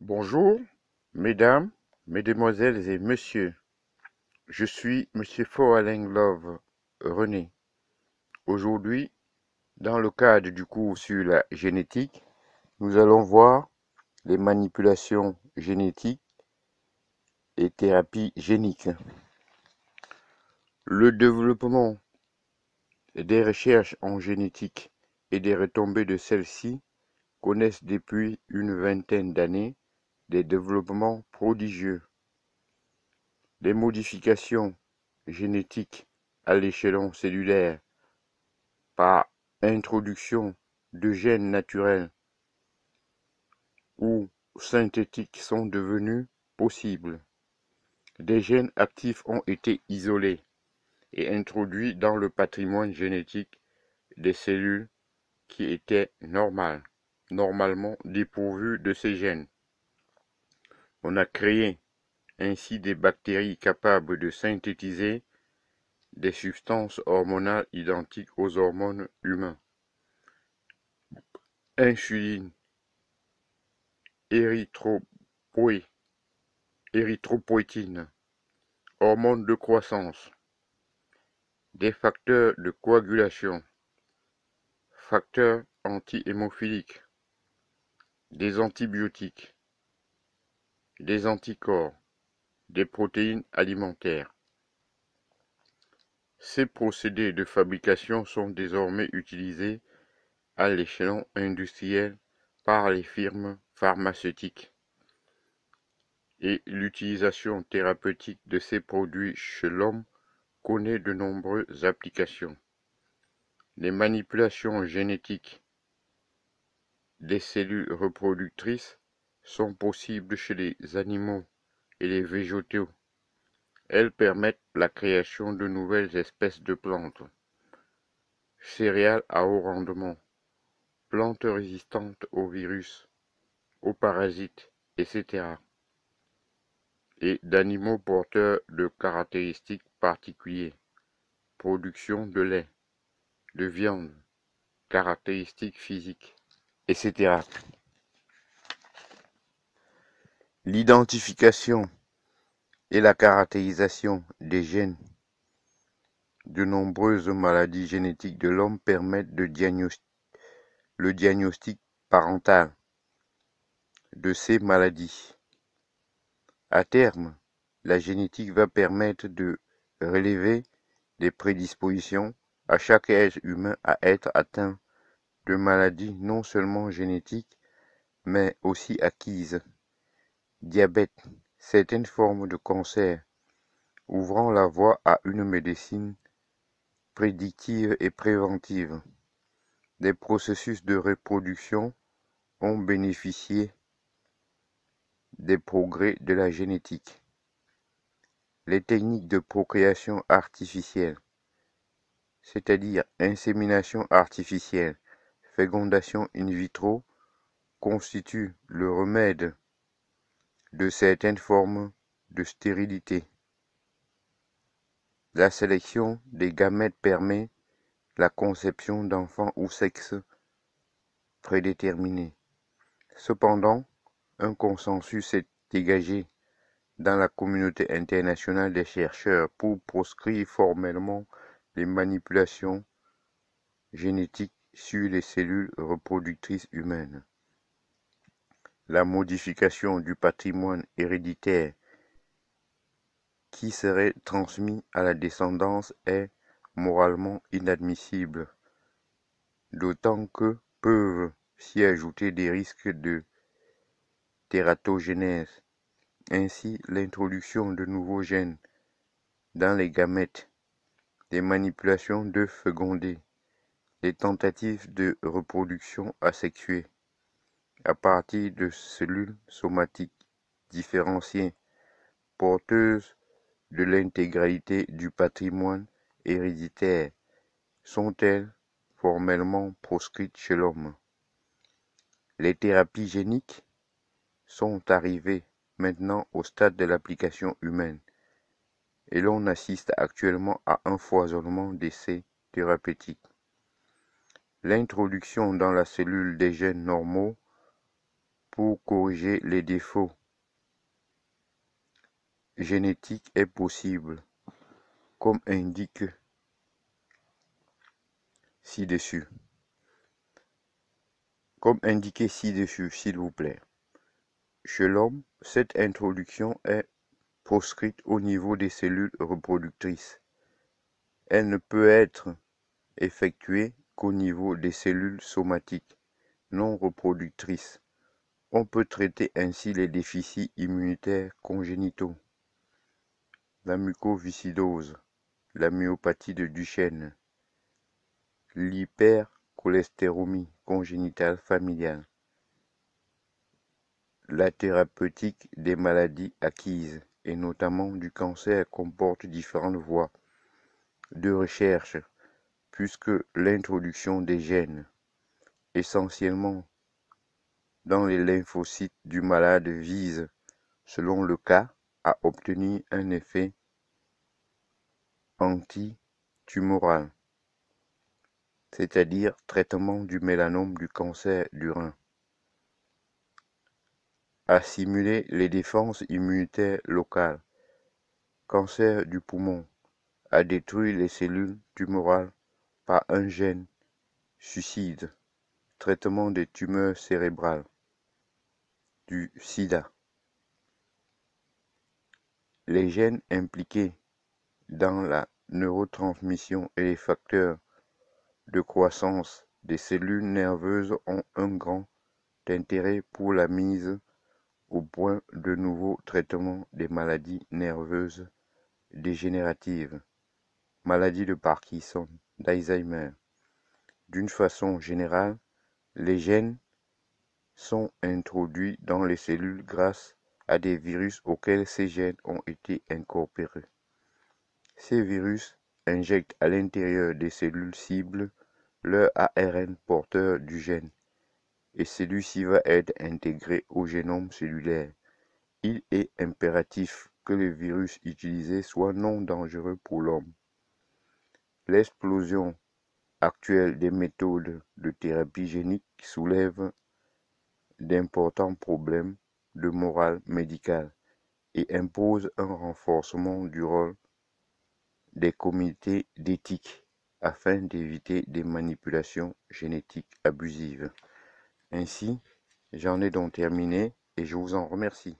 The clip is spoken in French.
Bonjour, mesdames, mesdemoiselles et messieurs. Je suis Monsieur Foalain Love René. Aujourd'hui, dans le cadre du cours sur la génétique, nous allons voir les manipulations génétiques et thérapies géniques. Le développement des recherches en génétique et des retombées de celles-ci connaissent depuis une vingtaine d'années des développements prodigieux. Les modifications génétiques à l'échelon cellulaire par introduction de gènes naturels ou synthétiques sont devenues possibles. Des gènes actifs ont été isolés et introduits dans le patrimoine génétique des cellules qui étaient normalement dépourvues de ces gènes. On a créé ainsi des bactéries capables de synthétiser des substances hormonales identiques aux hormones humaines. Insuline, érythropoïétine, hormones de croissance, des facteurs de coagulation, facteurs anti-hémophiliques, des antibiotiques, des anticorps, des protéines alimentaires. Ces procédés de fabrication sont désormais utilisés à l'échelon industriel par les firmes pharmaceutiques et l'utilisation thérapeutique de ces produits chez l'homme connaît de nombreuses applications. Les manipulations génétiques des cellules reproductrices sont possibles chez les animaux et les végétaux. Elles permettent la création de nouvelles espèces de plantes, céréales à haut rendement, plantes résistantes aux virus, aux parasites, etc. et d'animaux porteurs de caractéristiques particulières, production de lait, de viande, caractéristiques physiques, etc. L'identification et la caractérisation des gènes de nombreuses maladies génétiques de l'homme permettent le diagnostic parental de ces maladies. À terme, la génétique va permettre de relever les prédispositions à chaque être humain à être atteint de maladies non seulement génétiques, mais aussi acquises. Diabète, certaines formes de cancer, ouvrant la voie à une médecine prédictive et préventive. Des processus de reproduction ont bénéficié des progrès de la génétique. Les techniques de procréation artificielle, c'est-à-dire insémination artificielle, fécondation in vitro, constituent le remède de certaines formes de stérilité. La sélection des gamètes permet la conception d'enfants ou sexes prédéterminés. Cependant, un consensus est dégagé dans la communauté internationale des chercheurs pour proscrire formellement les manipulations génétiques sur les cellules reproductrices humaines. La modification du patrimoine héréditaire qui serait transmis à la descendance est moralement inadmissible, d'autant que peuvent s'y ajouter des risques de tératogénèse. Ainsi, l'introduction de nouveaux gènes dans les gamètes, des manipulations d'œufs fécondés, des tentatives de reproduction asexuée à partir de cellules somatiques différenciées, porteuses de l'intégralité du patrimoine héréditaire, sont-elles formellement proscrites chez l'homme. Les thérapies géniques sont arrivées maintenant au stade de l'application humaine et l'on assiste actuellement à un foisonnement d'essais thérapeutiques. L'introduction dans la cellule des gènes normaux pour corriger les défauts génétiques est possible, comme indiqué ci-dessus. S'il vous plaît. Chez l'homme, cette introduction est proscrite au niveau des cellules reproductrices. Elle ne peut être effectuée qu'au niveau des cellules somatiques non reproductrices. On peut traiter ainsi les déficits immunitaires congénitaux, la mucoviscidose, la myopathie de Duchenne, l'hypercholestérolémie congénitale familiale, la thérapeutique des maladies acquises, et notamment du cancer, comporte différentes voies de recherche, puisque l'introduction des gènes, essentiellement dans les lymphocytes du malade, vise, selon le cas, à obtenir un effet antitumoral, c'est-à-dire traitement du mélanome du cancer du rein, à simuler les défenses immunitaires locales, cancer du poumon, à détruire les cellules tumorales par un gène suicide, traitement des tumeurs cérébrales, du sida. Les gènes impliqués dans la neurotransmission et les facteurs de croissance des cellules nerveuses ont un grand intérêt pour la mise au point de nouveaux traitements des maladies nerveuses dégénératives, maladies de Parkinson, d'Alzheimer. D'une façon générale, les gènes sont introduits dans les cellules grâce à des virus auxquels ces gènes ont été incorporés. Ces virus injectent à l'intérieur des cellules cibles leur ARN porteur du gène, et celui-ci va être intégré au génome cellulaire. Il est impératif que le virus utilisé soit non dangereux pour l'homme. L'explosion actuelle des méthodes de thérapie génique soulève d'importants problèmes de morale médicale et impose un renforcement du rôle des comités d'éthique afin d'éviter des manipulations génétiques abusives. Ainsi, j'en ai donc terminé et je vous en remercie.